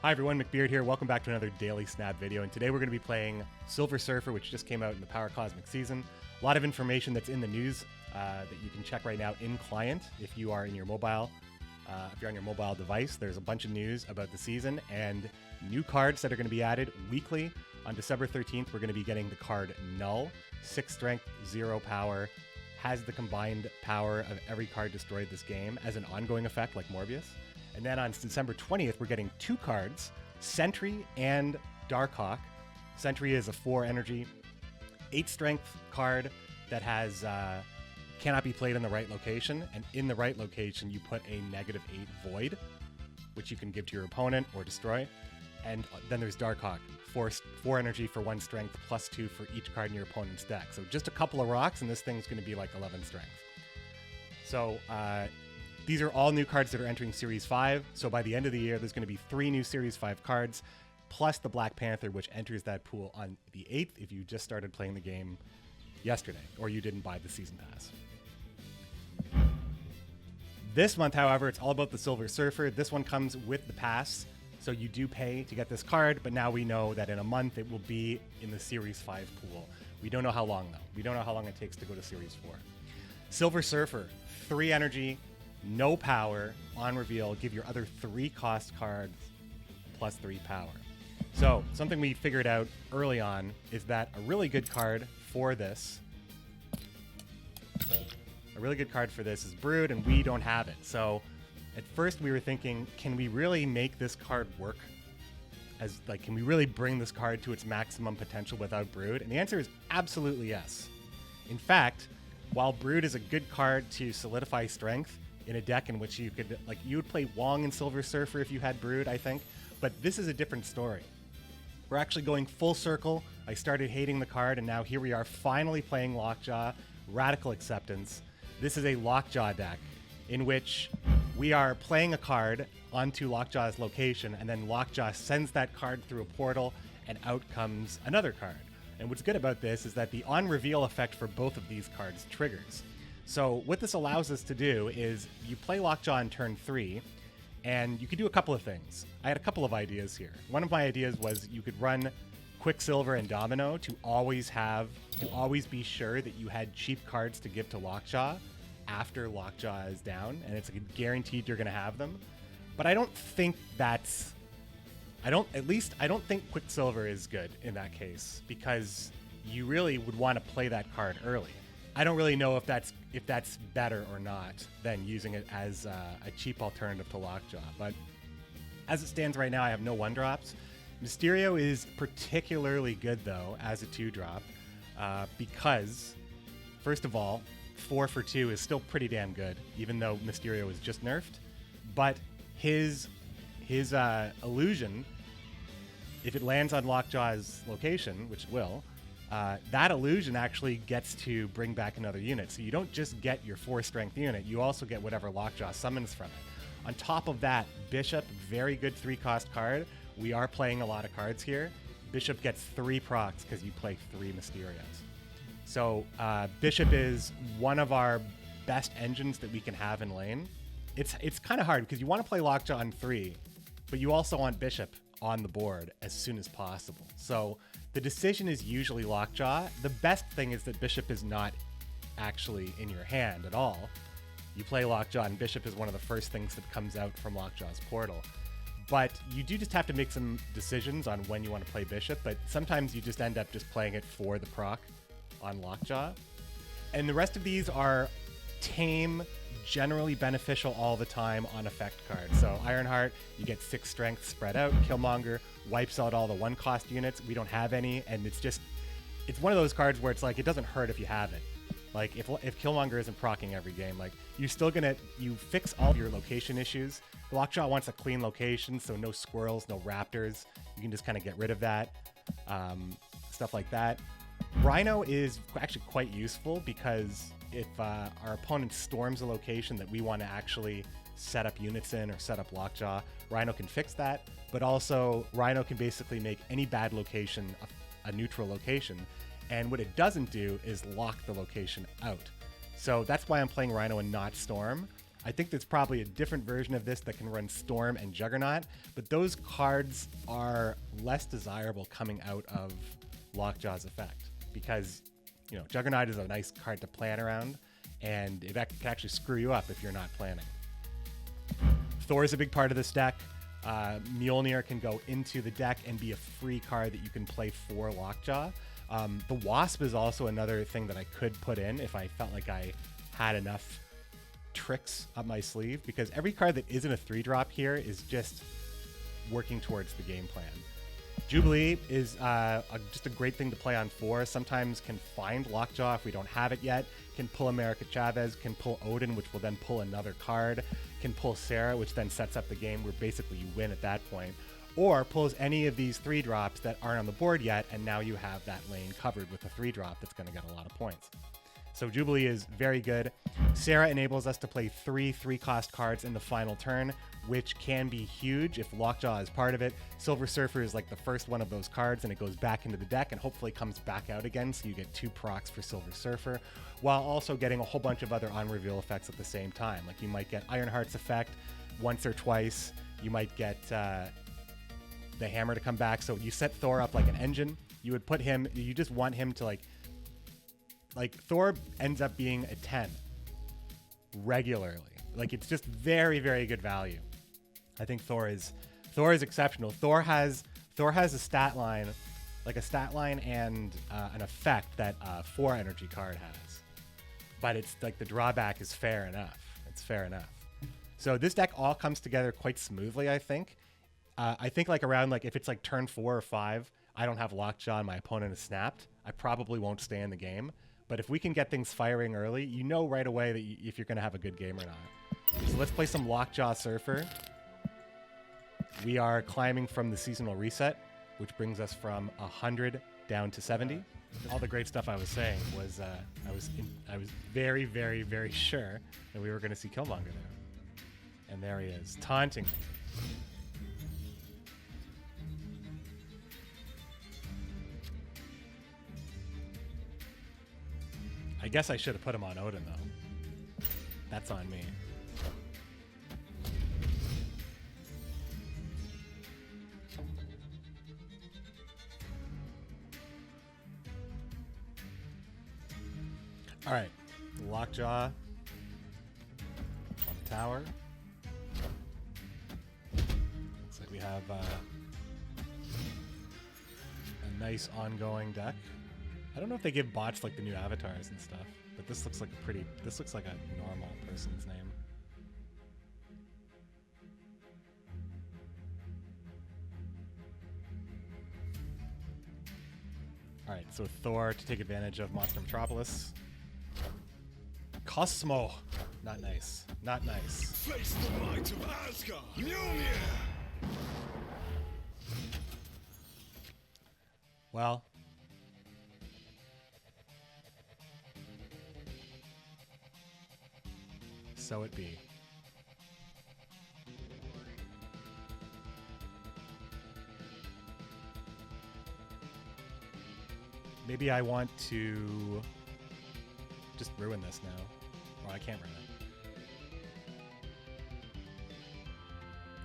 Hi everyone, McBeard here. Welcome back to another Daily Snap video. And today we're going to be playing Silver Surfer, which just came out in the Power Cosmic season. A lot of information that's in the news that you can check right now in client if you are in your mobile. If you're on your mobile device, there's a bunch of news about the season and new cards that are going to be added weekly. On December 13th, we're going to be getting the card Null, 6 strength, 0 power, has the combined power of every card destroyed this game as an ongoing effect like Morbius. And then on December 20th, we're getting 2 cards, Sentry and Darkhawk. Sentry is a 4 energy, 8 strength card that has cannot be played in the right location. And in the right location, you put a -8 void, which you can give to your opponent or destroy. And then there's Darkhawk, 4 energy for 1 strength, +2 for each card in your opponent's deck. So just a couple of rocks, and this thing's going to be like 11 strength. So these are all new cards that are entering Series 5. So by the end of the year, there's going to be 3 new Series 5 cards, plus the Black Panther, which enters that pool on the 8th if you just started playing the game yesterday or you didn't buy the Season Pass. This month, however, it's all about the Silver Surfer. This one comes with the pass, so you do pay to get this card, but now we know that in a month it will be in the Series 5 pool. We don't know how long, though. We don't know how long it takes to go to Series 4. Silver Surfer, 3 energy, no power, on reveal, give your other 3 cost cards +3 power. So, something we figured out early on is that a really good card for this is Brood, and we don't have it. So, at first we were thinking, can we really make this card work? Can we really bring this card to its maximum potential without Brood? And the answer is absolutely yes. In fact, while Brood is a good card to solidify strength, in a deck in which you would play Wong and Silver Surfer if you had Brood, I think. But this is a different story. We're actually going full circle. I started hating the card, and now here we are finally playing Lockjaw. Radical acceptance. This is a Lockjaw deck in which we are playing a card onto Lockjaw's location, and then Lockjaw sends that card through a portal, and out comes another card. And what's good about this is that the on-reveal effect for both of these cards triggers. So what this allows us to do is you play Lockjaw in turn 3, and you could do a couple of things. I had a couple of ideas here. One of my ideas was you could run Quicksilver and Domino to always be sure that you had cheap cards to give to Lockjaw after Lockjaw is down, and it's guaranteed you're going to have them. But I don't think I don't think Quicksilver is good in that case, because you really would want to play that card early. I don't really know if that's better or not than using it as a cheap alternative to Lockjaw. But as it stands right now, I have no 1-drops. Mysterio is particularly good, though, as a 2-drop, because, first of all, 4 for 2 is still pretty damn good, even though Mysterio is just nerfed. But his illusion, if it lands on Lockjaw's location, which it will, that illusion actually gets to bring back another unit. So you don't just get your 4 strength unit, you also get whatever Lockjaw summons from it. On top of that, Bishop, very good 3-cost card. We are playing a lot of cards here. Bishop gets 3 procs because you play 3 Mysterios. So Bishop is one of our best engines that we can have in lane. It's kind of hard because you want to play Lockjaw on 3, but you also want Bishop on the board as soon as possible. So the decision is usually Lockjaw. The best thing is that Bishop is not actually in your hand at all. You play Lockjaw, and Bishop is one of the first things that comes out from Lockjaw's portal. But you do just have to make some decisions on when you want to play Bishop, but sometimes you just end up just playing it for the proc on Lockjaw. And the rest of these are tame, generally beneficial all the time on effect cards. So Ironheart, you get 6 strength spread out. Killmonger wipes out all the 1-cost units. We don't have any, and it's one of those cards where it's like it doesn't hurt if you have it. Like if Killmonger isn't proccing every game, like you're still you fix all of your location issues. Lockjaw wants a clean location, so no squirrels, no raptors. You can just kind of get rid of that, stuff like that. Rhino is actually quite useful because if our opponent storms a location that we want to actually set up units in or set up Lockjaw, Rhino can fix that, but also Rhino can basically make any bad location a neutral location, and what it doesn't do is lock the location out. So that's why I'm playing Rhino and not Storm. I think there's probably a different version of this that can run Storm and Juggernaut, but those cards are less desirable coming out of Lockjaw's effect because, you know, Juggernaut is a nice card to plan around, and it can actually screw you up if you're not planning. Thor is a big part of this deck. Mjolnir can go into the deck and be a free card that you can play for Lockjaw. The Wasp is also another thing that I could put in if I felt like I had enough tricks up my sleeve, because every card that isn't a 3-drop here is just working towards the game plan. Jubilee is just a great thing to play on 4. Sometimes can find Lockjaw if we don't have it yet, can pull America Chavez, can pull Odin, which will then pull another card, can pull Sera, which then sets up the game where basically you win at that point, or pulls any of these 3-drops that aren't on the board yet, and now you have that lane covered with a 3-drop that's going to get a lot of points. So Jubilee is very good. Sera enables us to play 3-cost cards in the final turn, which can be huge if Lockjaw is part of it. Silver Surfer is like the first one of those cards, and it goes back into the deck and hopefully comes back out again, so you get 2 procs for Silver Surfer, while also getting a whole bunch of other on-reveal effects at the same time. Like you might get Ironheart's effect once or twice. You might get the hammer to come back. So you set Thor up like an engine. You would put him, you just want him to like Thor ends up being a 10 regularly. Like it's just very, very good value. I think Thor is exceptional. Thor has a stat line, and an effect that a 4 energy card has. But it's like the drawback is fair enough. It's fair enough. So this deck all comes together quite smoothly, I think. I think like around like if it's like turn 4 or 5, I don't have Lockjaw and my opponent is snapped, I probably won't stay in the game. But if we can get things firing early, you know right away that if you're going to have a good game or not. So let's play some Lockjaw Surfer. We are climbing from the seasonal reset, which brings us from 100 down to 70. All the great stuff I was saying was I was very, very, very sure that we were going to see Killmonger there. And there he is, taunting me. I guess I should have put him on Odin, though. That's on me. All right, Lockjaw on the tower. Looks like we have a nice ongoing deck. I don't know if they give bots like the new avatars and stuff, but this looks like a normal person's name. All right, so Thor to take advantage of Monster Metropolis. Cosmo, not nice, not nice. Face the might of Asgard, Mjolnir. Well. So it be. Maybe I want to just ruin this now. Well, I can't ruin it.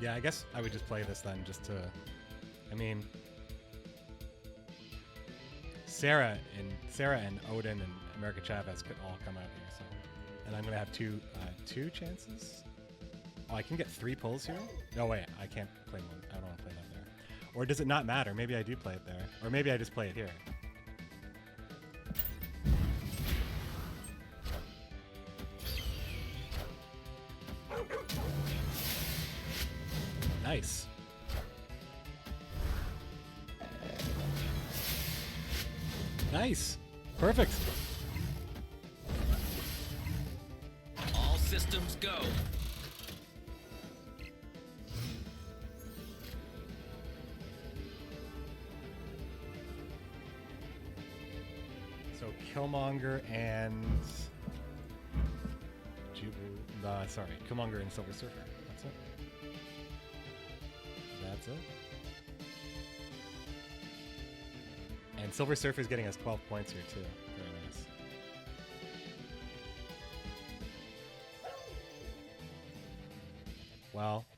Yeah, I guess I would just play this then just to... I mean... Sera and Odin and America Chavez could all come out here, so... And I'm going to have two chances? Oh, I can get 3 pulls here? No, wait, I can't play one. I don't want to play that there. Or does it not matter? Maybe I do play it there. Or maybe I just play it here. Nice. Nice. Perfect. All systems go. So Killmonger and Killmonger and Silver Surfer. That's it. That's it. And Silver Surfer is getting us 12 points here too. Very nice.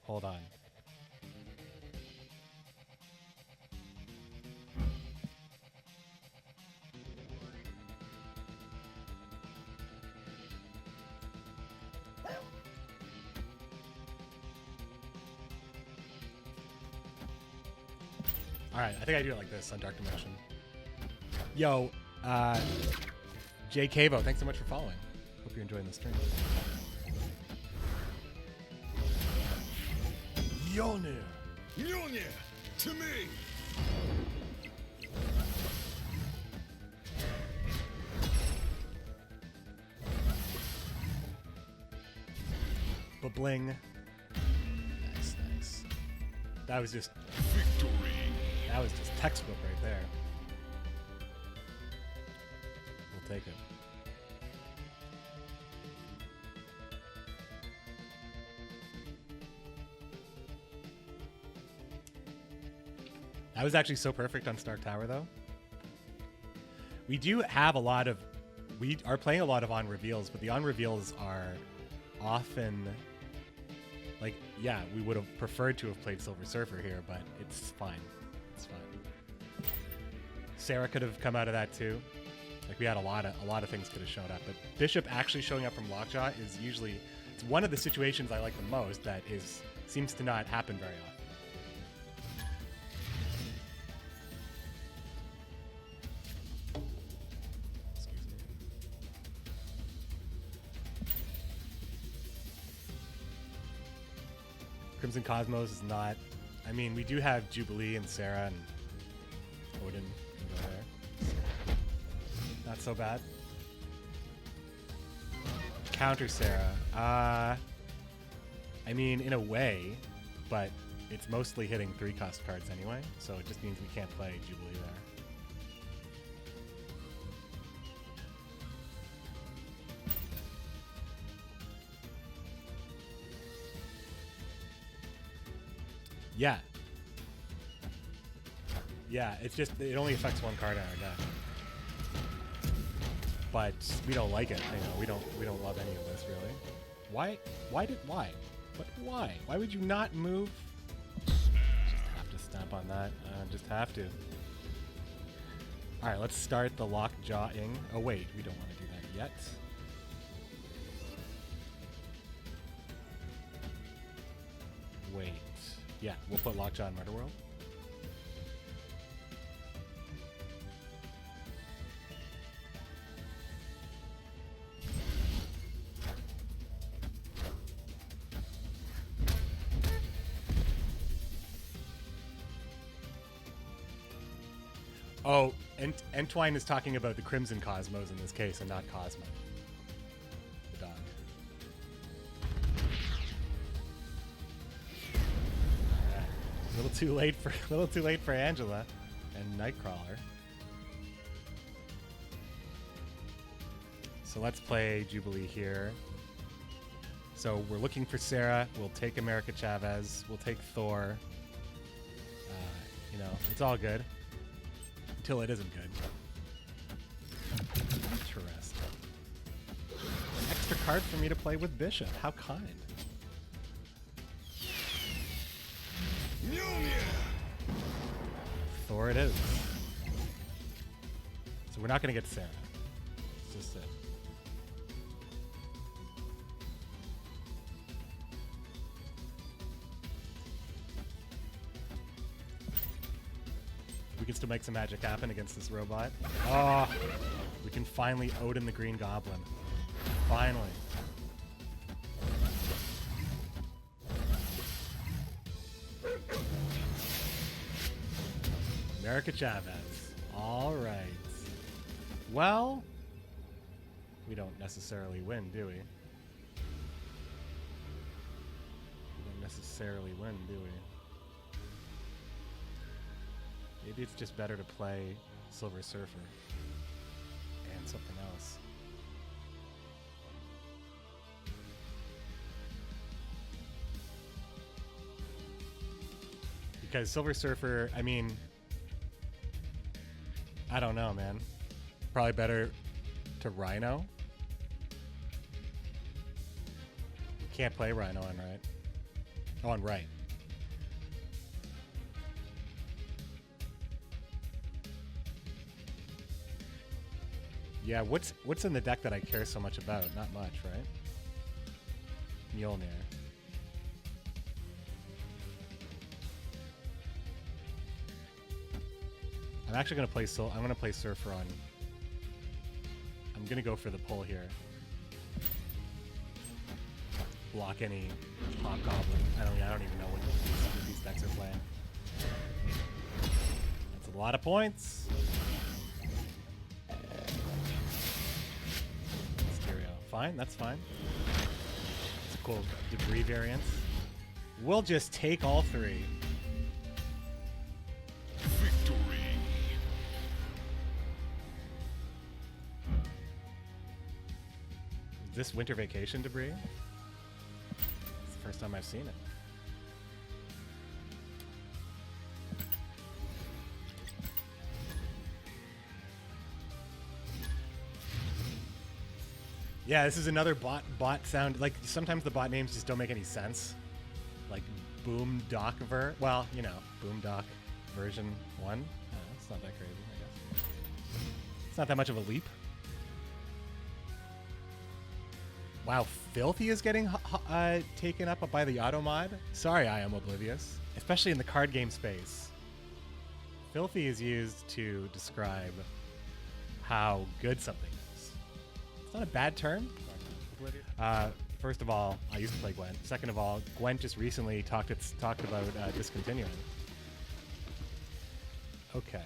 Hold on. Alright, I think I do it like this on Dark Dimension. Yo, Jay Cavo, thanks so much for following. Hope you're enjoying the stream. Mjolnir! Mjolnir! To me! Ba-bling. Nice, nice. That was just... Victory! That was just textbook right there. We'll take it. That was actually so perfect on Stark Tower, though. We do have a lot of... We are playing a lot of on-reveals, but the on-reveals are often... Like, yeah, we would have preferred to have played Silver Surfer here, but it's fine. It's fine. Sera could have come out of that, too. Like, we had a lot of things could have shown up, but Bishop actually showing up from Lockjaw is usually... It's one of the situations I like the most that seems to not happen very often. Crimson Cosmos is not... I mean, we do have Jubilee and Sera and Odin can go there. Not so bad. Counter Sera. I mean, in a way, but it's mostly hitting 3-cost cards anyway, so it just means we can't play Jubilee there. Yeah. Yeah, it's just, it only affects one card in our deck. But we don't like it, you know, we don't love any of this really. Why? But why? Why would you not move? Just have to stamp on that. Just have to. Alright, let's start the Lockjaw-ing. Oh wait, we don't want to do that yet. Wait. Yeah, we'll put Lockjaw in Murder World. Oh, and Entwine is talking about the Crimson Cosmos in this case, and not Cosmo. The dog. A little too late for Angela and Nightcrawler. So let's play Jubilee here. So we're looking for Sera. We'll take America Chavez. We'll take Thor. You know, it's all good. Until it isn't good. Interesting. An extra card for me to play with Bishop. How kind. Mjolnir! Thor it is. So we're not going to get Sera. It's just it. We can still make some magic happen against this robot. Oh, we can finally Odin the Green Goblin. Finally. America Chavez. All right. Well, we don't necessarily win, do we? We don't necessarily win, do we? Maybe it's just better to play Silver Surfer and something else. Because Silver Surfer, I mean, I don't know, man. Probably better to Rhino. Can't play Rhino on, right? Oh, on right. Yeah, what's in the deck that I care so much about? Not much, right? Mjolnir. I'm actually gonna play I'm gonna play Surfer on. I'm gonna go for the pull here. Block any Hobgoblin. I don't even know what these decks are playing. That's a lot of points. Stereo. Fine, that's fine. It's a cool debris variance. We'll just take all three. Victory. Is this Winter Vacation debris? It's the first time I've seen it. Yeah, this is another bot sound. Like, sometimes the bot names just don't make any sense. Like, Boomdock well, you know, Boomdock version 1. It's not that crazy, I guess. It's not that much of a leap. Wow, Filthy is getting taken up by the auto mod? Sorry, I am oblivious. Especially in the card game space. Filthy is used to describe how good something is. It's not a bad term. First of all, I used to play Gwent. Second of all, Gwent just recently talked about discontinuing. Okay.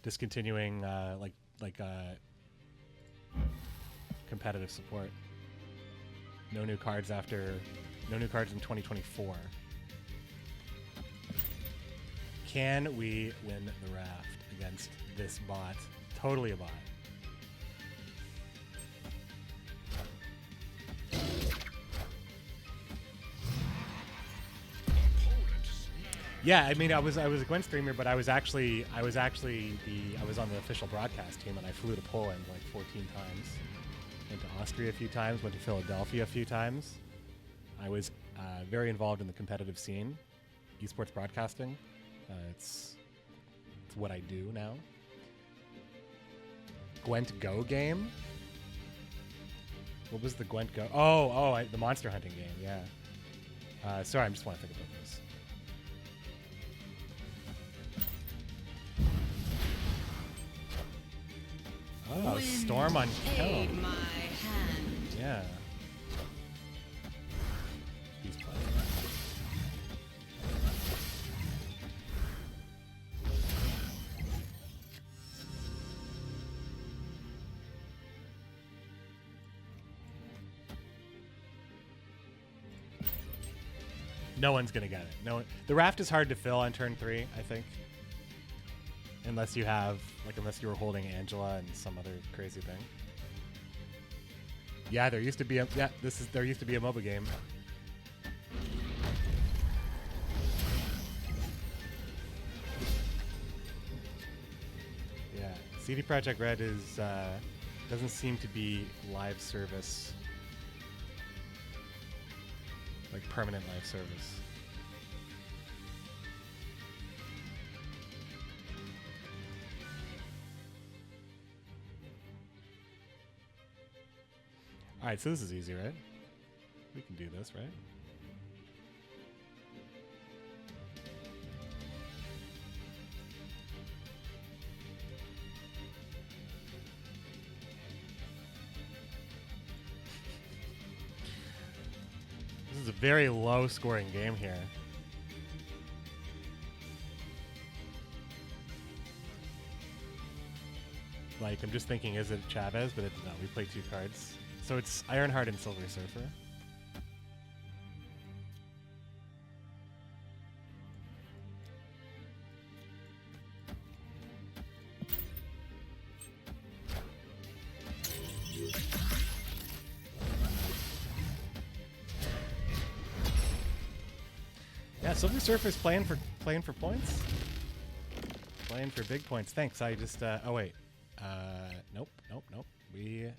Discontinuing like competitive support. No new cards in 2024. Can we win the raft against this bot? Totally a bot. Yeah, I mean, I was a Gwent streamer, but I was on the official broadcast team, and I flew to Poland like 14 times, went to Austria a few times, went to Philadelphia a few times. I was very involved in the competitive scene, esports broadcasting. It's what I do now. Gwent Go game. What was the Gwent Go? The monster hunting game. Yeah. Sorry, I just want to think about this. Oh, Storm on Kill. Yeah. He's playing. No one's gonna get it. No one. The raft is hard to fill on turn 3, I think. Unless you were holding Angela and some other crazy thing. Yeah, there used to be a MOBA game. Yeah, CD Projekt Red doesn't seem to be live service, like permanent live service. All right, so this is easy, right? We can do this, right? This is a very low-scoring game here. Like, I'm just thinking, is it Chavez? But no, we play 2 cards. So it's Ironheart and Silver Surfer. Yeah, Silver Surfer's playing for points. Playing for big points. Thanks. I just oh wait. Nope. We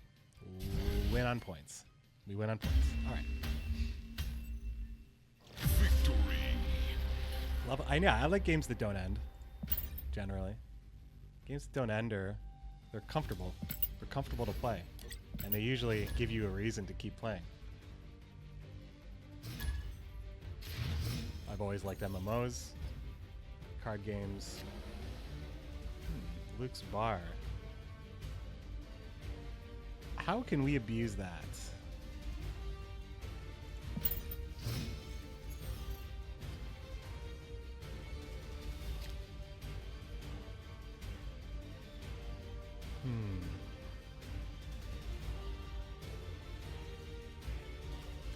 win on points. We win on points. All right. Love. I know. I like games that don't end. Generally, games that don't end they're comfortable. They're comfortable to play, and they usually give you a reason to keep playing. I've always liked MMOs, card games. Luke's Bar. How can we abuse that?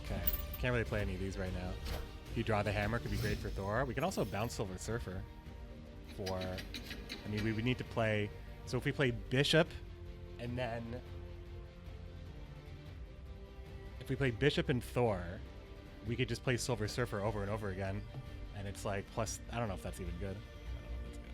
Okay, can't really play any of these right now. If you draw the hammer, could be great for Thor. We can also bounce Silver Surfer for... I mean, we would need to play... So if we play Bishop, and then... If we play Bishop and Thor, we could just play Silver Surfer over and over again. And it's like, plus... I don't know if that's even good. I don't know if that's good.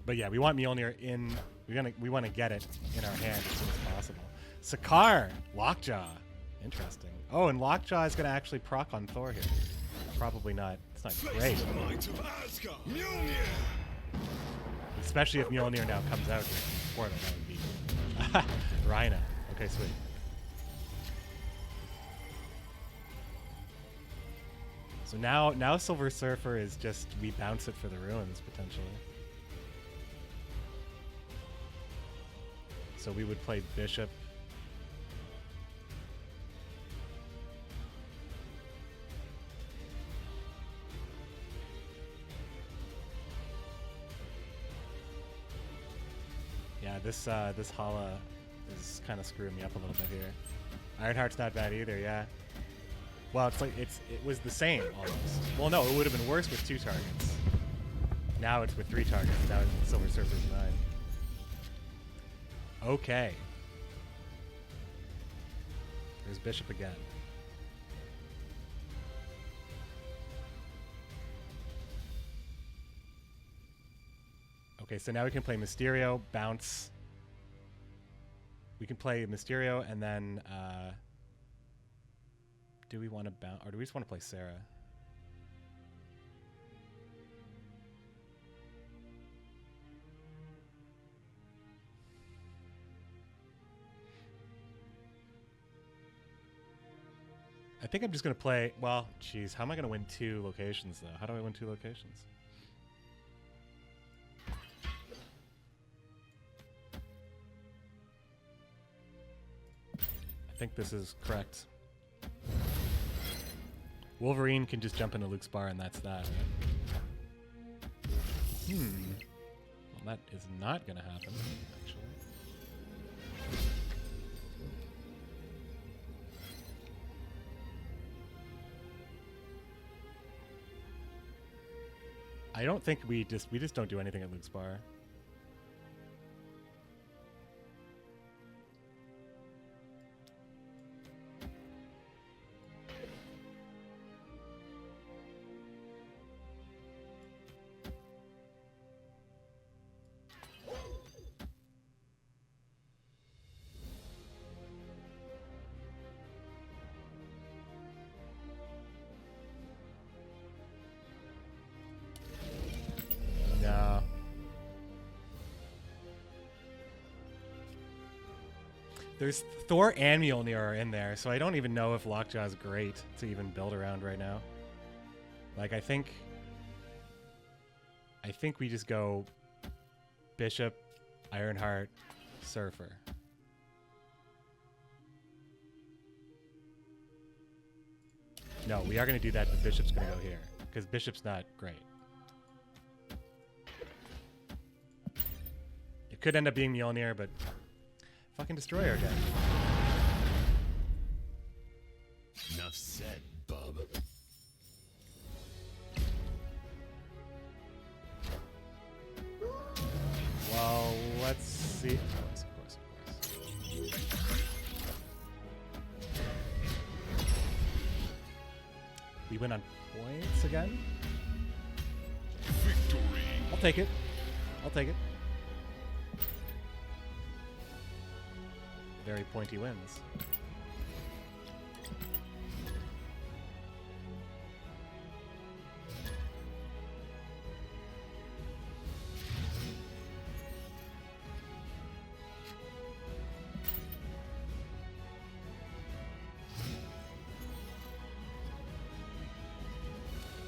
But yeah, we want Mjolnir in. We want to get it in our hand as soon as possible. Sakaar, Lockjaw, interesting. Oh, and Lockjaw is going to actually proc on Thor here. Probably not. It's not great. Especially if Mjolnir now comes out here. Portal, that would be. Rhina. Okay, sweet. So now Silver Surfer is just we bounce it for the ruins potentially. So we would play Bishop. Yeah, this Hala is kind of screwing me up a little bit here. Ironheart's not bad either, yeah. Well, it's like it was the same almost. Well, no, it would have been worse with 2 targets. Now it's with 3 targets. Now Silver Surfer's 9. Okay. There's Bishop again. Okay, so now we can play Mysterio, bounce. We can play Mysterio and then do we want to bounce or do we just want to play Sera? I think I'm just going to play... Well, geez, how am I going to win 2 locations, though? How do I win 2 locations? I think this is correct. Wolverine can just jump into Luke's bar, and that's that, right? Well, that is not going to happen, actually. I don't think we just don't do anything at Luke's bar. There's Thor and Mjolnir are in there, so I don't even know if Lockjaw is great to even build around right now. Like, I think we just go Bishop, Ironheart, Surfer. No, we are going to do that, but Bishop's going to go here, because Bishop's not great. It could end up being Mjolnir, but... Fucking Destroyer again. Enough said, bub. Well, let's see. Of course. We win on points again? Victory. I'll take it. very pointy wins.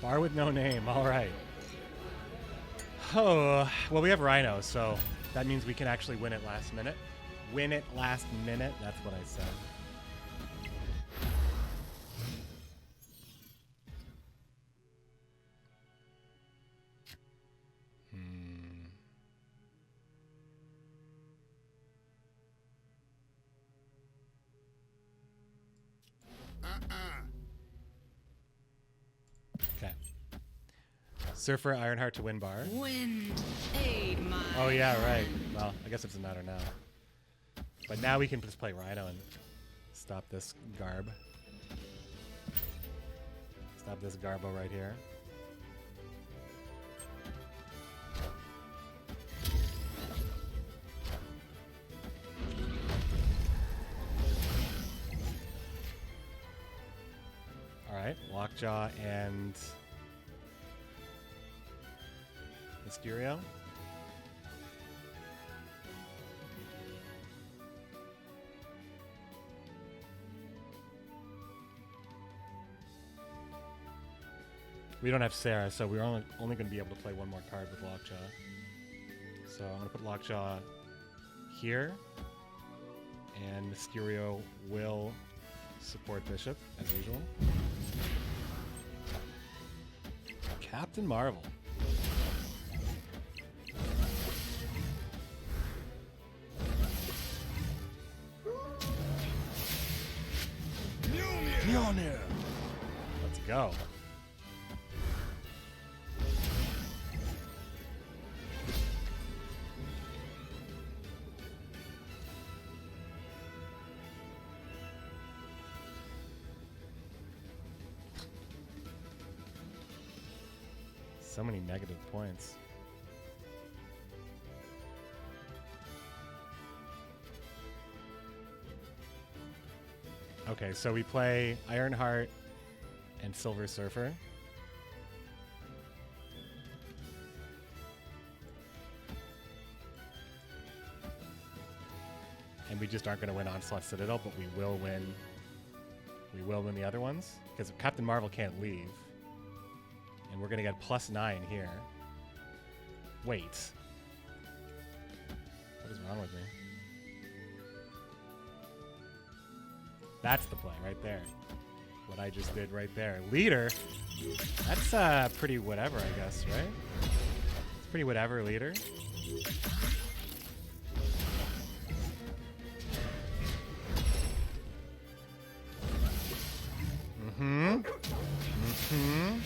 Bar with no name, all right. Oh, well, we have Rhino, so that means we can actually win it last minute. Win it last minute, that's what I said. Okay. Surfer, Ironheart to win bar. Wind, aid my Oh yeah, right. Well, I guess it doesn't matter now. But now we can just play Rhino and stop this garb. Stop this garbo right here. Alright, Lockjaw and Mysterio. We don't have Sera, so we're only going to be able to play one more card with Lockjaw. So I'm going to put Lockjaw here, and Mysterio will support Bishop, as usual. Captain Marvel. Mjolnir. Let's go. So many negative points. Okay, so we play Ironheart and Silver Surfer. And we just aren't going to win Onslaught Citadel, but we will win. We will win the other ones because Captain Marvel can't leave. And we're going to get +9 here. Wait. What is wrong with me? That's the play right there. What I just did right there. Leader. That's pretty whatever, I guess, right? It's pretty whatever, leader. Mm-hmm. Mm-hmm.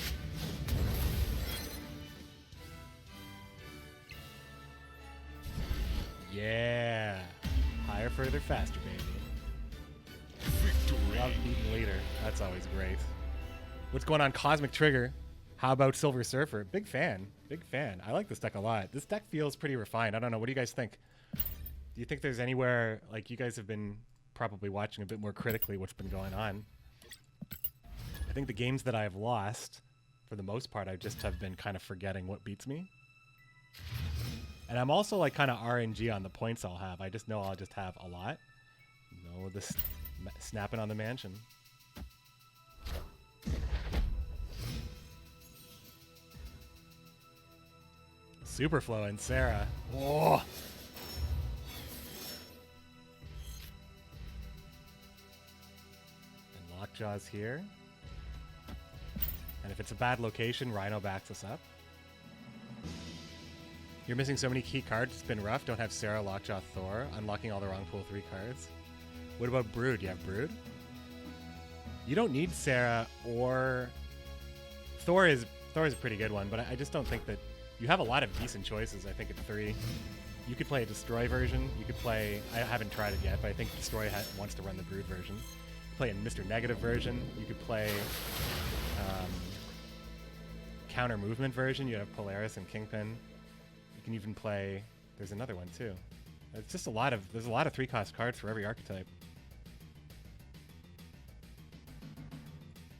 Yeah. Higher, further, faster, baby. Love beating leader. That's always great. What's going on, Cosmic Trigger? How about Silver Surfer? Big fan. Big fan. I like this deck a lot. This deck feels pretty refined. I don't know. What do you guys think? Do you think there's anywhere, like, you guys have been probably watching a bit more critically what's been going on? I think the games that I have lost, for the most part, I just have been kind of forgetting what beats me. And I'm also like kind of RNG on the points I'll have. I just know I'll just have a lot. No, this snapping on the mansion. Superflow and Sera. Oh. And Lockjaw's here. And if it's a bad location, Rhino backs us up. You're missing so many key cards. It's been rough. Don't have Sera, Lockjaw, Thor. Unlocking all the wrong pool 3 cards. What about Brood? Do you have Brood? You don't need Sera or... Thor is a pretty good one, but I just don't think that... You have a lot of decent choices, I think, at 3. You could play a Destroy version. You could play... I haven't tried it yet, but I think Destroy wants to run the Brood version. You could play a Mr. Negative version. You could play... counter movement version. You have Polaris and Kingpin. You can even play... There's another one, too. It's just there's a lot of 3-cost cards for every archetype.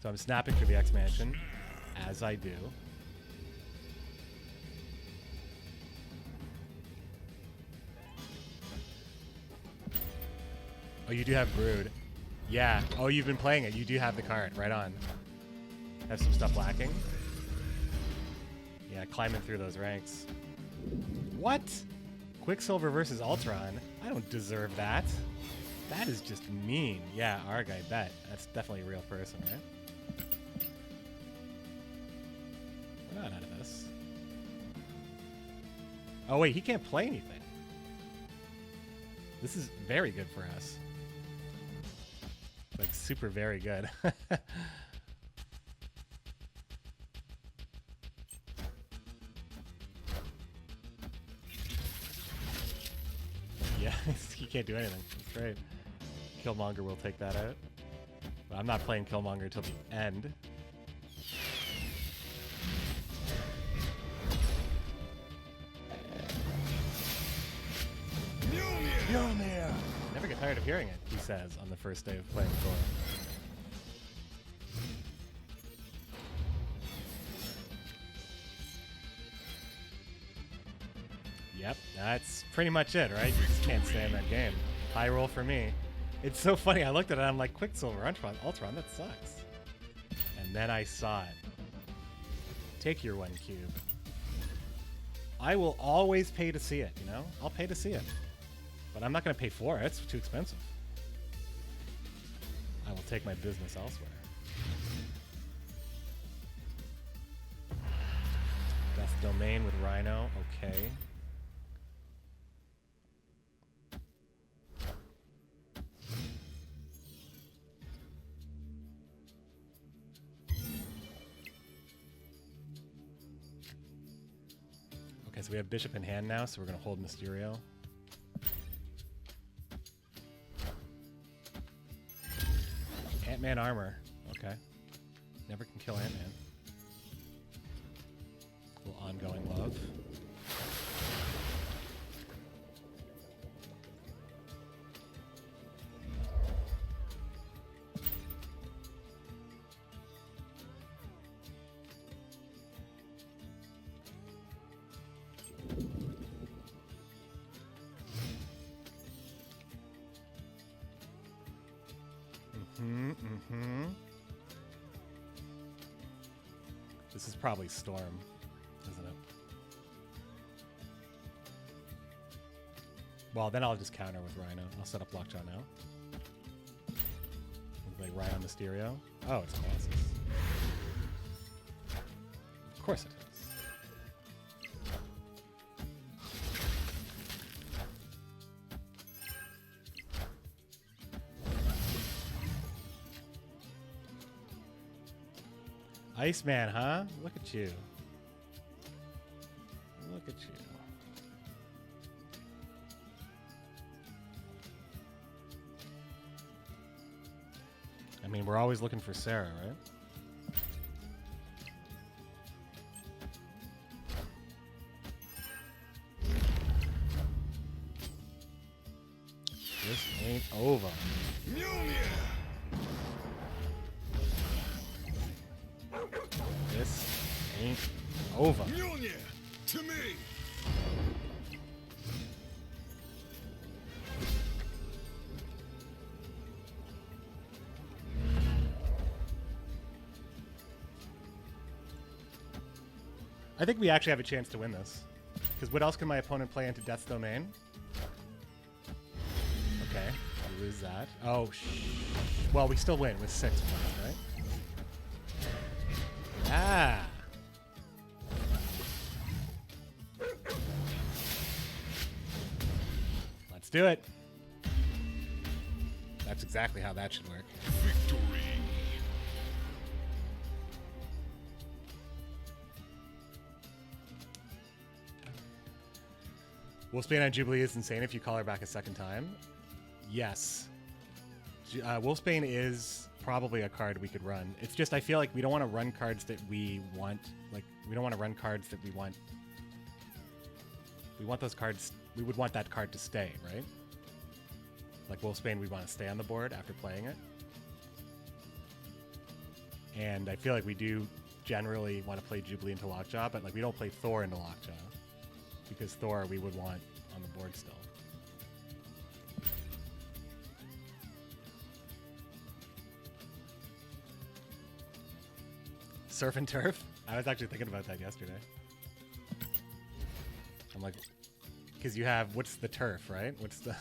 So I'm snapping through the X-Mansion, as I do. Oh, you do have Brood. Yeah. Oh, you've been playing it. You do have the card. Right on. Have some stuff lacking. Yeah, climbing through those ranks. What? Quicksilver versus Ultron? I don't deserve that. That is just mean. Yeah, Arg, I bet. That's definitely a real person, right? We're not out of this. Oh, wait, he can't play anything. This is very good for us. Like, super very good. Yeah, he can't do anything. That's great. Killmonger will take that out. But I'm not playing Killmonger until the end. Mjolnir! Never get tired of hearing it, he says on the first day of playing Thor. Yep, that's pretty much it, right? You just can't stay in that game. High roll for me. It's so funny, I looked at it, I'm like, Quicksilver, Ultron, that sucks. And then I saw it. Take your 1 cube. I will always pay to see it, you know? I'll pay to see it. But I'm not going to pay for it. It's too expensive. I will take my business elsewhere. Death Domain with Rhino. Okay. Okay, so we have Bishop in hand now, so we're going to hold Mysterio. Ant-Man armor. Okay. Never can kill Ant-Man. A little ongoing love. This is probably Storm, isn't it? Well, then I'll just counter with Rhino. I'll set up Lockjaw now. Like Rhino Mysterio. Oh, it's Colossus. Of course it is. Iceman, huh? Look at you. Look at you. I mean, we're always looking for Sera, right? This ain't over. This ain't over. Mjolnir, to me. I think we actually have a chance to win this. Because what else can my opponent play into Death's Domain? Okay, we lose that. Oh, well, we still win with 6 points, right? Ah. Let's do it. That's exactly how that should work. Victory. Wolfsbane on Jubilee is insane if you call her back a second time. Yes. Wolfsbane is probably a card we could run. It's just I feel like we don't want to run cards that we want. Like, we don't want to run cards that we want. We want those cards we would want that card to stay, right? Like Wolfsbane, we want to stay on the board after playing it. And I feel like we do generally want to play Jubilee into Lockjaw, but like we don't play Thor into Lockjaw because Thor we would want on the board still. Surf and turf? I was actually thinking about that yesterday. I'm like, because you have, what's the turf, right? What's the...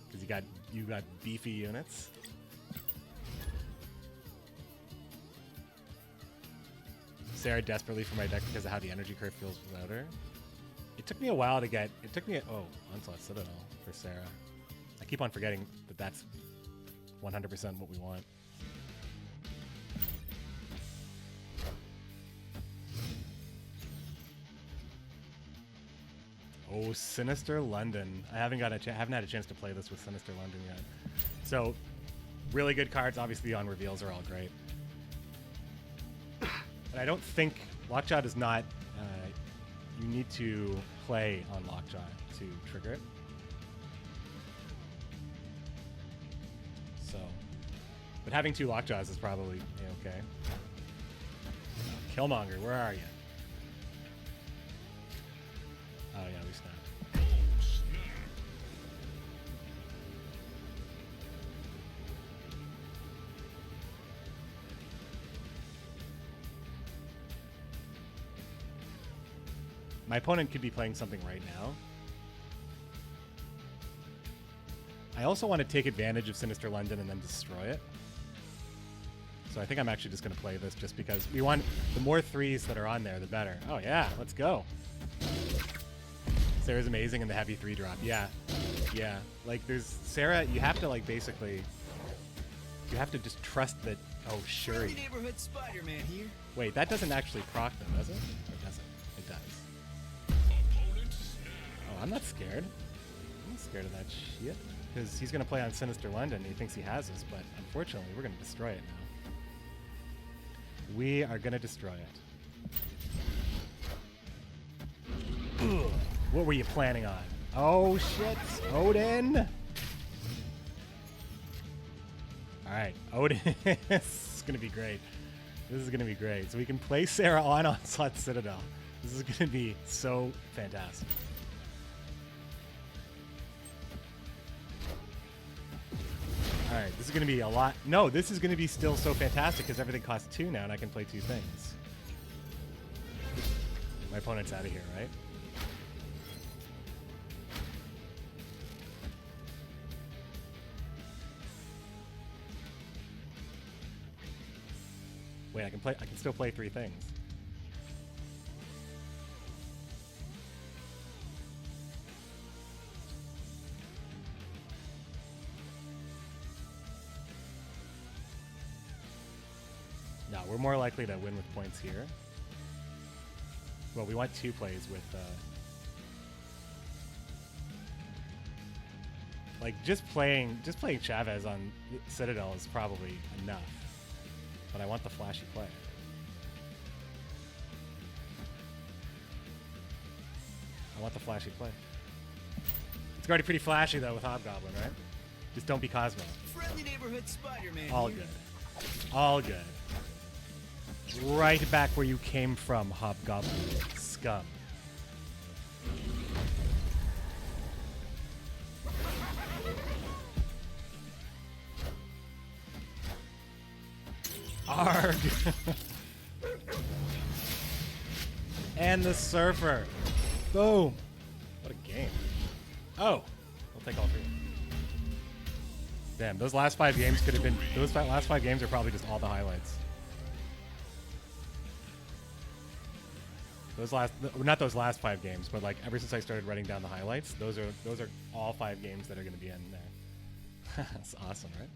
Because you got beefy units. Sera desperately for my deck because of how the energy curve feels without her. It took me a while to get... It took me... Oh, Onslaught Citadel for Sera. I keep on forgetting that that's 100% what we want. Oh, Sinister London. I haven't had a chance to play this with Sinister London yet. So, really good cards. Obviously, on reveals are all great. And I don't think Lockjaw does not. You need to play on Lockjaw to trigger it. So, but having 2 Lockjaws is probably okay. Killmonger, where are you? Oh yeah, we snapped. My opponent could be playing something right now. I also want to take advantage of Sinister London and then destroy it. So I think I'm actually just going to play this just because we want the more 3s that are on there, the better. Oh yeah, let's go. Sera's amazing in the heavy 3-drop. Yeah. Yeah. Like, there's... Sera, you have to, like, basically... You have to just trust that... Oh, Shuri. Neighborhood Spider-Man here. Wait, that doesn't actually proc them, does it? Or does it? It does. Oh, I'm not scared. I'm not scared of that shit. Because he's going to play on Sinister London. He thinks he has us, but unfortunately, we're going to destroy it now. We are going to destroy it. Ugh. What were you planning on? Oh shit, Odin! Alright, Odin this is gonna be great. This is gonna be great. So we can play Sera on Onslaught Citadel. This is gonna be so fantastic. Alright, this is gonna be a lot. No, this is gonna be still so fantastic because everything costs 2 now and I can play 2 things. My opponent's out of here, right? Wait, I can still play 3 things. No, we're more likely to win with points here. Well, we want 2 plays with like just playing Chavez on Citadel is probably enough. But I want the flashy play. I want the flashy play. It's already pretty flashy though with Hobgoblin, right? Just don't be Cosmo. Friendly neighborhood Spider-Man. All good. All good. Right back where you came from, Hobgoblin. Scum. Arg! And the Surfer. Boom! What a game. Oh! We'll take all 3. Damn, those last 5 games could have been... Those last 5 games are probably just all the highlights. Those last... Not those last 5 games, but like ever since I started writing down the highlights, those are all 5 games that are going to be in there. That's awesome, right?